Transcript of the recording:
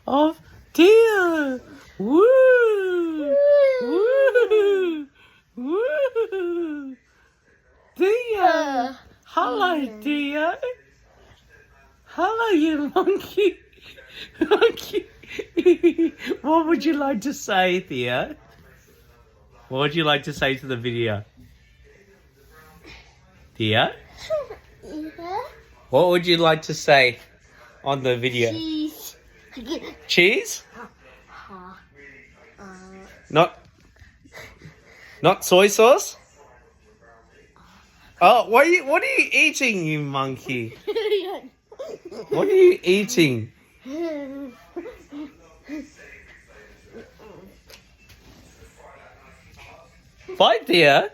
of Theo. Woo! Woo! Woo! Theo! Hello, Theo. Hello, you monkey. Monkey. What would you like to say, Theo? What would you like to say to the video? Theo? What would you like to say on the video? Cheese. Cheese? Not soy sauce? Oh, what are you eating, you monkey? What are you eating? Bye, Theo.